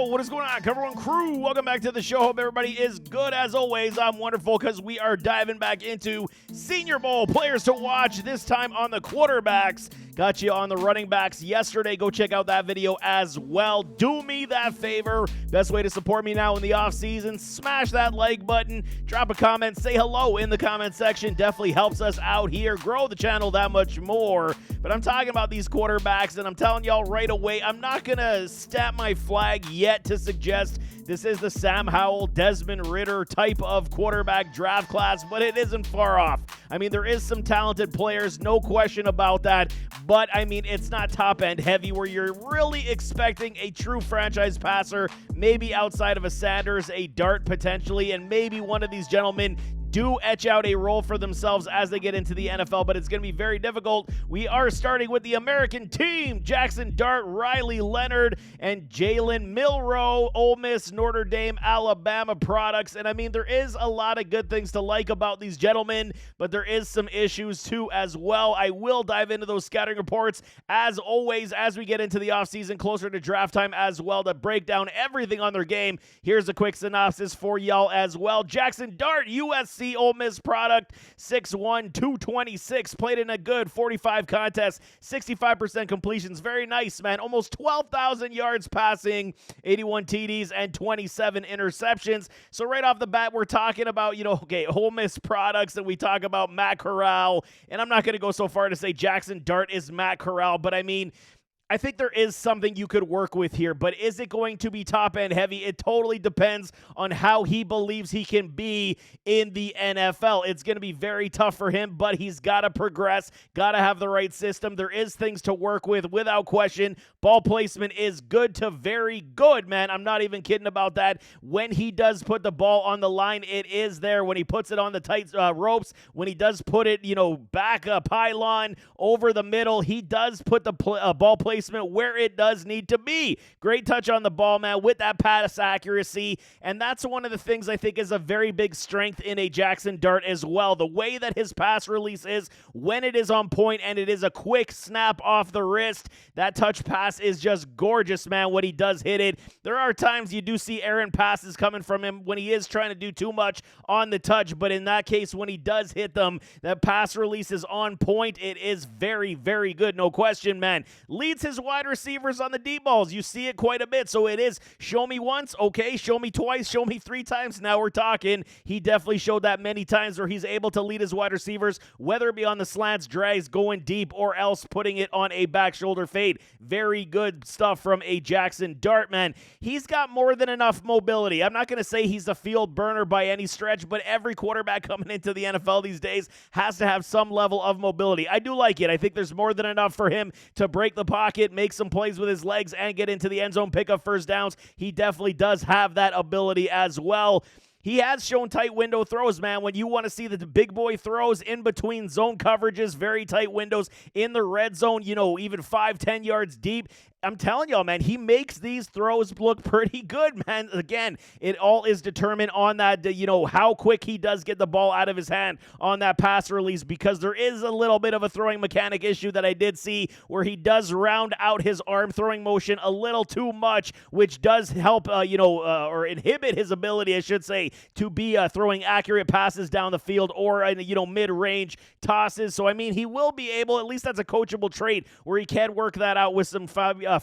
What is going on, Cover One crew? Welcome back to the show. Hope everybody is good as always. I'm wonderful because we are diving back into Senior Bowl players to watch, this time on the quarterbacks. Got you on the running backs yesterday. Go check out that video as well. Do me that favor. Best way to support me now in the off season. Smash that like button. Drop a comment. Say hello in the comment section. Definitely helps us out here. Grow the channel that much more. But I'm talking about these quarterbacks, and I'm telling y'all right away, I'm not going to stamp my flag yet to suggest this is the Sam Howell, Desmond Ridder type of quarterback draft class, but it isn't far off. I mean, there is some talented players, no question about that, but I mean, it's not top-end heavy where you're really expecting a true franchise passer, maybe outside of a Sanders, a Dart potentially, and maybe one of these gentlemen do etch out a role for themselves as they get into the NFL, but it's going to be very difficult. We are starting with the American team: Jaxson, Dart, Riley Leonard, and Jalen Milroe, Ole Miss, Notre Dame, Alabama products. And I mean, there is a lot of good things to like about these gentlemen, but there is some issues too as well. I will dive into those scouting reports as always as we get into the offseason, closer to draft time as well, to break down everything on their game. Here's a quick synopsis for y'all as well. Jaxson Dart, USC Ole Miss product, 6'1", 226, played in a good 45 contests, 65% completions. Very nice, man. Almost 12,000 yards passing, 81 TDs, and 27 interceptions. So right off the bat, we're talking about, Ole Miss products, and we talk about Matt Corral, and I'm not going to go so far to say Jaxson Dart is Matt Corral, but I mean, I think there is something you could work with here, but is it going to be top-end heavy? It totally depends on how he believes he can be in the NFL. It's going to be very tough for him, but he's got to progress, got to have the right system. There is things to work with without question. Ball placement is good to very good, man. I'm not even kidding about that. When he does put the ball on the line, it is there. When he puts it on the tight ropes, when he does put it, back a pylon over the middle, he does put the ball placement where it does need to be. Great touch on the ball, man, with that pass accuracy, and that's one of the things I think is a very big strength in a Jaxson Dart as well. The way that his pass release is when it is on point and it is a quick snap off the wrist, that touch pass is just gorgeous, man, when he does hit it. There are times you do see errant passes coming from him when he is trying to do too much on the touch, but in that case, when he does hit them, that pass release is on point. It is very, very good, no question, man. Leads his wide receivers on the deep balls. You see it quite a bit. So it is show me once, okay, show me twice, show me three times. Now we're talking. He definitely showed that many times where he's able to lead his wide receivers, whether it be on the slants, drags, going deep, or else putting it on a back shoulder fade. Very good stuff from a Jaxson Dart, man. He's got more than enough mobility. I'm not going to say he's a field burner by any stretch, but every quarterback coming into the NFL these days has to have some level of mobility. I do like it. I think there's more than enough for him to break the pocket, make some plays with his legs, and get into the end zone, pick up first downs. He definitely does have that ability as well. He has shown tight window throws, man. When you want to see the big boy throws in between zone coverages, very tight windows in the red zone, even 5-10 yards deep. I'm telling y'all, man, he makes these throws look pretty good, man. Again, it all is determined on that, how quick he does get the ball out of his hand on that pass release, because there is a little bit of a throwing mechanic issue that I did see where he does round out his arm throwing motion a little too much, which does help, or inhibit his ability, I should say, to be throwing accurate passes down the field or, mid-range tosses. So, I mean, he will be able, at least that's a coachable trait where he can work that out with some fabulous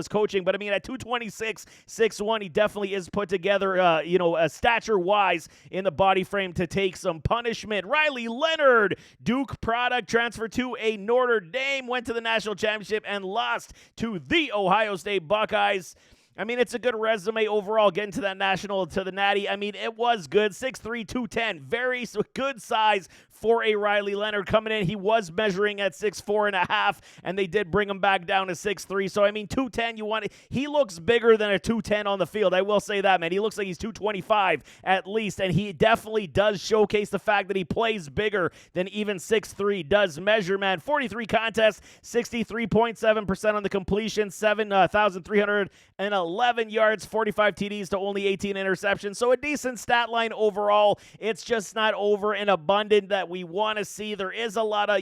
coaching. But I mean, at 226, 6'1", he definitely is put together, stature-wise in the body frame to take some punishment. Riley Leonard, Duke product, transferred to a Notre Dame, went to the national championship and lost to the Ohio State Buckeyes. I mean, it's a good resume overall, getting to that national, to the natty. I mean, it was good. 6'3", 210. Very good size for a Riley Leonard coming in. He was measuring at 6'4.5", and they did bring him back down to 6'3". So, I mean, 210, he looks bigger than a 210 on the field. I will say that, man. He looks like he's 225 at least, and he definitely does showcase the fact that he plays bigger than even 6'3 does measure, man. 43 contests, 63.7% on the completion, 7,311 yards, 45 TDs to only 18 interceptions. So a decent stat line overall. It's just not over and abundant that we want to see. There is a lot of,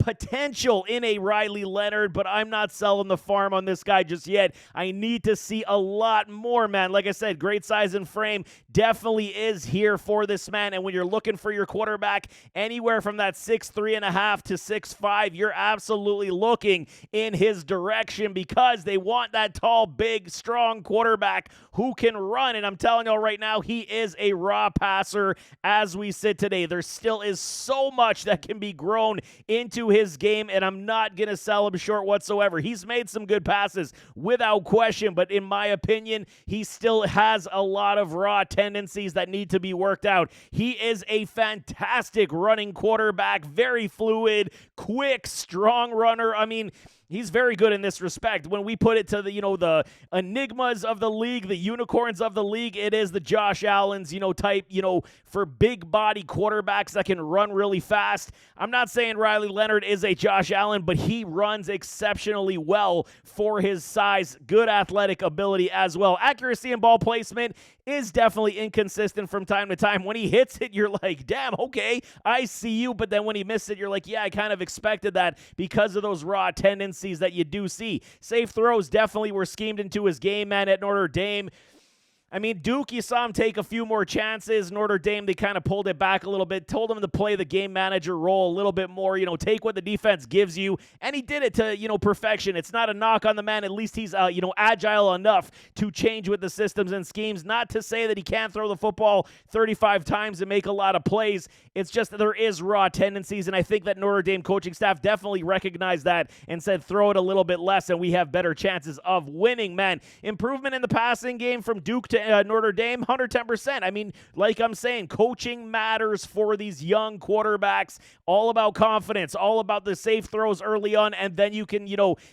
potential in a Riley Leonard, but I'm not selling the farm on this guy just yet. I need to see a lot more, man. Like I said, great size and frame definitely is here for this man, and when you're looking for your quarterback anywhere from that 6'3.5" to 6'5", you're absolutely looking in his direction because they want that tall, big, strong quarterback who can run, and I'm telling you right now, he is a raw passer as we sit today. There still is so much that can be grown into his game, and I'm not going to sell him short whatsoever. He's made some good passes without question, but in my opinion, he still has a lot of raw tendencies that need to be worked out. He is a fantastic running quarterback, very fluid, quick, strong runner. I mean, he's very good in this respect. When we put it to the enigmas of the league, the unicorns of the league, it is the Josh Allens, type, for big body quarterbacks that can run really fast. I'm not saying Riley Leonard is a Josh Allen, but he runs exceptionally well for his size, good athletic ability as well. Accuracy and ball placement is definitely inconsistent from time to time. When he hits it, you're like, damn, okay, I see you. But then when he misses it, you're like, yeah, I kind of expected that because of those raw tendencies that you do see. Safe throws definitely were schemed into his game, man, at Notre Dame. I mean, Duke, you saw him take a few more chances. Notre Dame, they kind of pulled it back a little bit, told him to play the game manager role a little bit more, take what the defense gives you, and he did it to, perfection. It's not a knock on the man. At least he's, agile enough to change with the systems and schemes. Not to say that he can't throw the football 35 times and make a lot of plays. It's just that there is raw tendencies, and I think that Notre Dame coaching staff definitely recognized that and said, throw it a little bit less, and we have better chances of winning, man. Improvement in the passing game from Duke to Notre Dame, 110%. I mean, like I'm saying, coaching matters for these young quarterbacks. All about confidence, all about the safe throws early on, and then you can,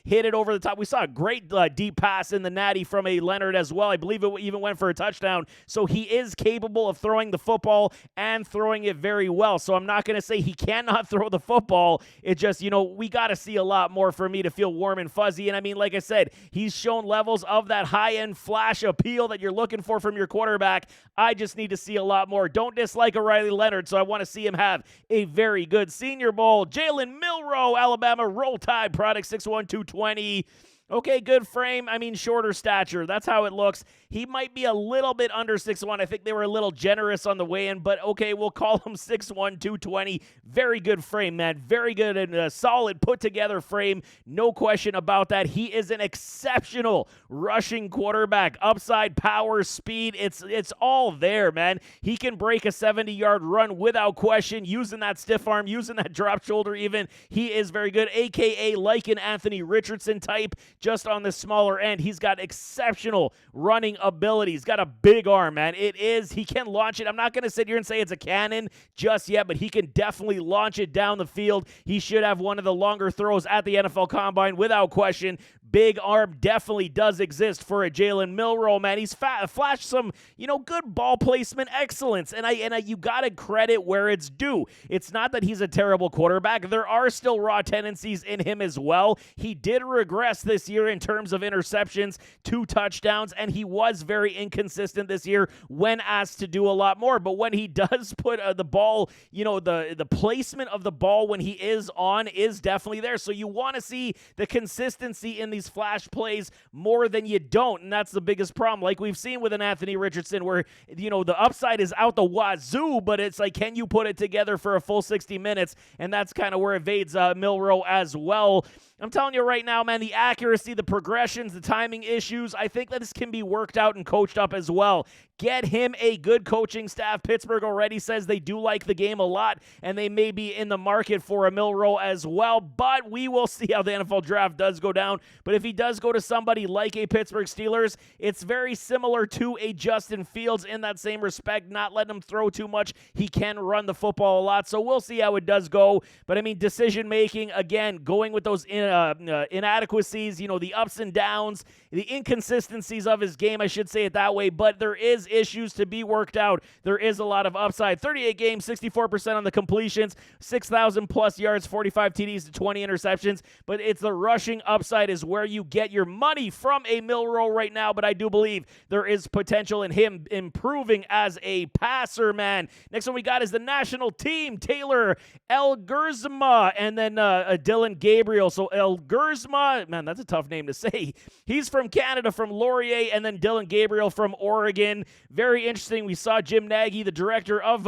hit it over the top. We saw a great deep pass in the natty from a Leonard as well. I believe it even went for a touchdown. So he is capable of throwing the football and throwing it very well. So I'm not going to say he cannot throw the football. It just, we got to see a lot more for me to feel warm and fuzzy. And I mean, like I said, he's shown levels of that high-end flash appeal that you're looking for from your quarterback. I just need to see a lot more. Don't dislike a Riley Leonard, so I want to see him have a very good Senior Bowl. Jalen Milroe, Alabama, Roll Tide product, 6'1", 220. Okay, good frame. I mean, shorter stature. That's how it looks. He might be a little bit under 6'1". I think they were a little generous on the weigh-in, but okay, we'll call him 6'1", 220. Very good frame, man. Very good and a solid put-together frame. No question about that. He is an exceptional rushing quarterback. Upside, power, speed. It's all there, man. He can break a 70-yard run without question, using that stiff arm, using that drop shoulder even. He is very good, a.k.a. like an Anthony Richardson type, just on the smaller end. He's got exceptional running ability. He's got a big arm, man. He can launch it. I'm not going to sit here and say it's a cannon just yet, but he can definitely launch it down the field. He should have one of the longer throws at the NFL Combine without question. Big arm definitely does exist for a Jalen Milroe, man. He's flashed some, good ball placement excellence, and you got to credit where it's due. It's not that he's a terrible quarterback. There are still raw tendencies in him as well. He did regress this year in terms of interceptions, 2 touchdowns, and he was very inconsistent this year when asked to do a lot more. But when he does put the ball, the placement of the ball when he is on is definitely there. So you want to see the consistency in these flash plays more than you don't, and that's the biggest problem. Like we've seen with an Anthony Richardson where, the upside is out the wazoo, but it's like, can you put it together for a full 60 minutes? And that's kind of where it evades Milroe as well. I'm telling you right now, man, the accuracy, the progressions, the timing issues, I think that this can be worked out and coached up as well. Get him a good coaching staff. Pittsburgh already says they do like the game a lot, and they may be in the market for a Milroe as well, but we will see how the NFL draft does go down. But if he does go to somebody like a Pittsburgh Steelers, it's very similar to a Justin Fields in that same respect, not letting him throw too much. He can run the football a lot, so we'll see how it does go. But, I mean, decision-making, again, going with those inadequacies, the ups and downs, the inconsistencies of his game, I should say it that way, but there is issues to be worked out. There is a lot of upside. 38 games, 64% on the completions, 6,000 plus yards, 45 TDs to 20 interceptions, but it's the rushing upside is where where you get your money from a Milroe right now, but I do believe there is potential in him improving as a passer, man. Next one we got is the national team, Taylor Elgersma, and then Dillon Gabriel. So Elgersma, man, that's a tough name to say. He's from Canada, from Laurier, and then Dillon Gabriel from Oregon. Very interesting. We saw Jim Nagy, the director of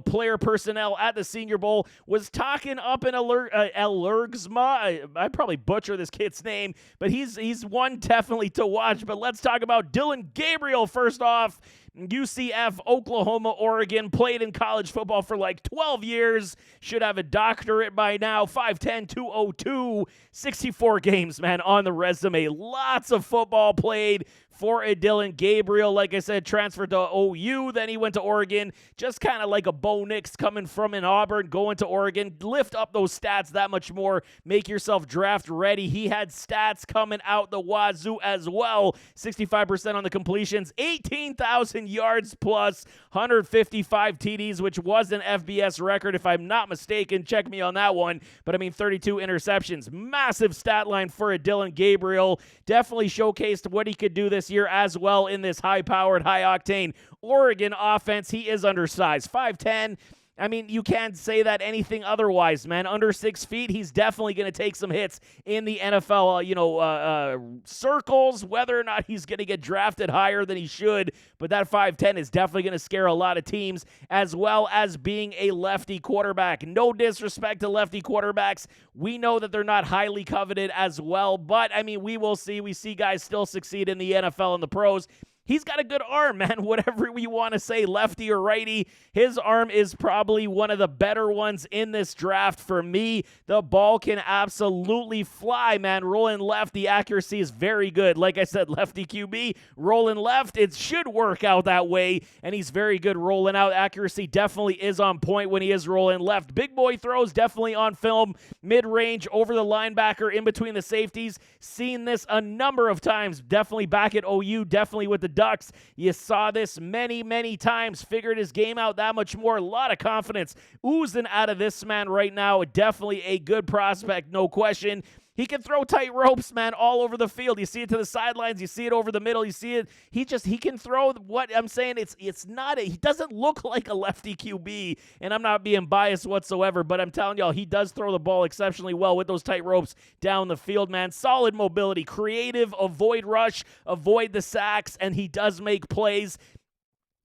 player personnel at the Senior Bowl, was talking up in Elgersma. I probably butcher this kid's name, but he's one definitely to watch. But let's talk about Dillon Gabriel first off. UCF, Oklahoma, Oregon, played in college football for like 12 years, should have a doctorate by now, 5'10", 202, 64 games, man, on the resume. Lots of football played for a Dillon Gabriel. Like I said, transferred to OU, then he went to Oregon, just kind of like a Bo Nix coming from an Auburn, going to Oregon. Lift up those stats that much more, make yourself draft ready. He had stats coming out the wazoo as well, 65% on the completions, 18,000 yards plus, 155 TDs, which was an FBS record, if I'm not mistaken. Check me on that one. But I mean, 32 interceptions. Massive stat line for a Dillon Gabriel. Definitely showcased what he could do this year as well in this high-powered, high-octane Oregon offense. He is undersized, 5'10". I mean, you can't say that anything otherwise, man. Under 6 feet, he's definitely going to take some hits in the NFL, circles, whether or not he's going to get drafted higher than he should. But that 5'10" is definitely going to scare a lot of teams, as well as being a lefty quarterback. No disrespect to lefty quarterbacks. We know that they're not highly coveted as well. But, I mean, we will see. We see guys still succeed in the NFL and the pros. He's got a good arm, man, whatever we want to say, lefty or righty. His arm is probably one of the better ones in this draft for me. The ball can absolutely fly, man. Rolling left, the accuracy is very good. Like I said, lefty QB, rolling left, it should work out that way, and he's very good rolling out. Accuracy definitely is on point when he is rolling left. Big boy throws definitely on film, mid-range, over the linebacker, in between the safeties. Seen this a number of times, definitely back at OU, definitely with the Ducks. You saw this many, many times. Figured his game out that much more. A lot of confidence oozing out of this man right now. Definitely a good prospect, no question. He can throw tight ropes, man, all over the field. You see it to the sidelines. You see it over the middle. You see it. He can throw what I'm saying. It's not, he doesn't look like a lefty QB, and I'm not being biased whatsoever, but I'm telling y'all, he does throw the ball exceptionally well with those tight ropes down the field, man. Solid mobility, creative, avoid rush, avoid the sacks, and he does make plays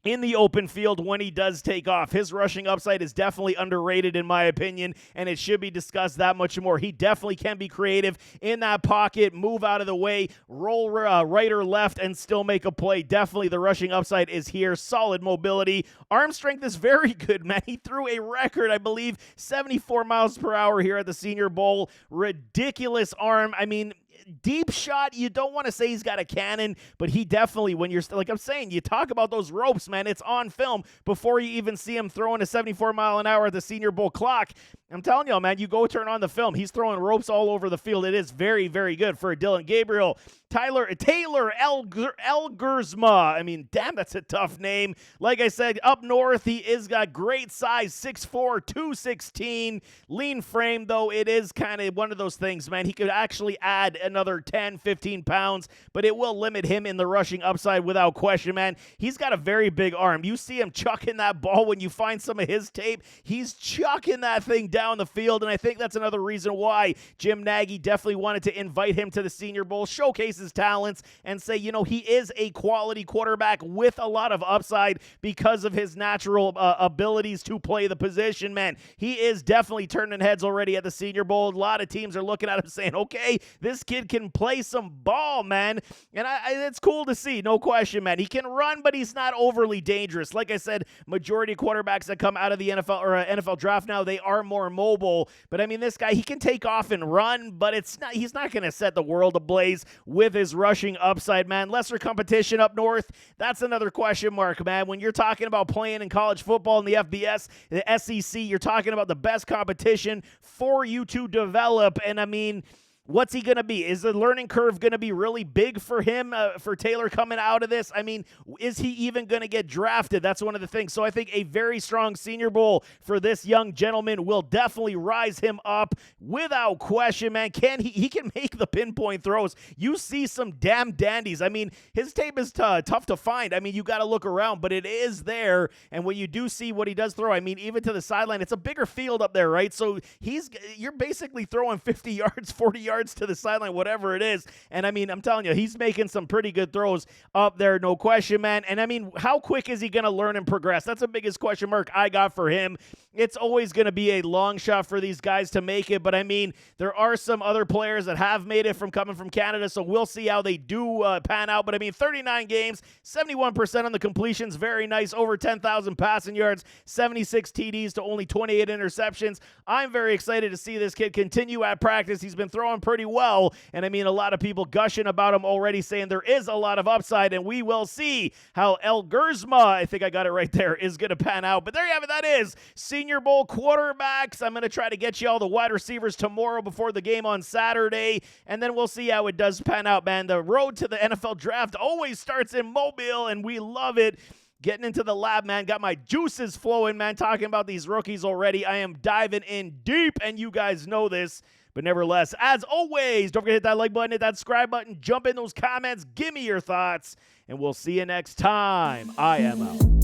in the open field when he does take off. His rushing upside is definitely underrated in my opinion, and it should be discussed that much more. He definitely can be creative in that pocket, move out of the way, roll right or left, and still make a play. Definitely the rushing upside is here. Solid mobility. Arm strength is very good, man. He threw a record, I believe, 74 miles per hour here at the Senior Bowl. Ridiculous arm. I mean, deep shot, you don't want to say he's got a cannon, but he definitely, when you're, like I'm saying, you talk about those ropes, man, it's on film before you even see him throwing a 74 mile an hour at the Senior Bowl clock. I'm telling you, man, you go turn on the film, he's throwing ropes all over the field. It is very, very good for Dillon Gabriel. Taylor Elgersma. I mean, damn, that's a tough name. Like I said, up north, he is got great size, 6'4", 216. Lean frame, though, it is kind of one of those things, man. He could actually add another 10, 15 pounds, but it will limit him in the rushing upside without question, man. He's got a very big arm. You see him chucking that ball when you find some of his tape. He's chucking that thing down the field, and I think that's another reason why Jim Nagy definitely wanted to invite him to the Senior Bowl, showcase his talents, and say, you know, he is a quality quarterback with a lot of upside because of his natural abilities to play the position, man. He is definitely turning heads already at the Senior Bowl. A lot of teams are looking at him saying, okay, this kid can play some ball, man. And it's cool to see, no question, man. He can run, but he's not overly dangerous. Like I said, majority of quarterbacks that come out of the NFL or NFL draft now, they are more mobile. But I mean, this guy, he can take off and run, but he's not going to set the world ablaze with his rushing upside, man. Lesser competition up north, that's another question mark, man. When you're talking about playing in college football in the FBS, the SEC, you're talking about the best competition for you to develop. And I mean, What's he going to be? Is the learning curve going to be really big for him, for Taylor coming out of this? I mean, is he even going to get drafted? That's one of the things. So I think a very strong Senior Bowl for this young gentleman will definitely rise him up without question, man. He can make the pinpoint throws. You see some damn dandies. I mean, his tape is tough to find. I mean, you got to look around, but it is there. And when you do see what he does throw, I mean, even to the sideline, it's a bigger field up there, right? So you're basically throwing 50 yards, 40 yards to the sideline, whatever it is. And I mean, I'm telling you, he's making some pretty good throws up there, no question, man. And I mean, how quick is he going to learn and progress? That's the biggest question mark I got for him. It's always going to be a long shot for these guys to make it, but I mean, there are some other players that have made it from coming from Canada, so we'll see how they do pan out. But I mean, 39 games, 71% on the completions, very nice, over 10,000 passing yards, 76 TDs to only 28 interceptions. I'm very excited to see this kid continue at practice. He's been throwing pretty well, and I mean, a lot of people gushing about him already, saying there is a lot of upside, and we will see how El Gersma, I think I got it right there, is going to pan out. But there you have it. That is Senior Bowl quarterbacks. I'm going to try to get you all the wide receivers tomorrow before the game on Saturday, and then we'll see how it does pan out, man. The road to the NFL draft always starts in Mobile, and we love it. Getting into the lab, man. Got my juices flowing, man. Talking about these rookies already. I am diving in deep, and you guys know this. But nevertheless, as always, don't forget to hit that like button, hit that subscribe button, jump in those comments, give me your thoughts, and we'll see you next time. I am out.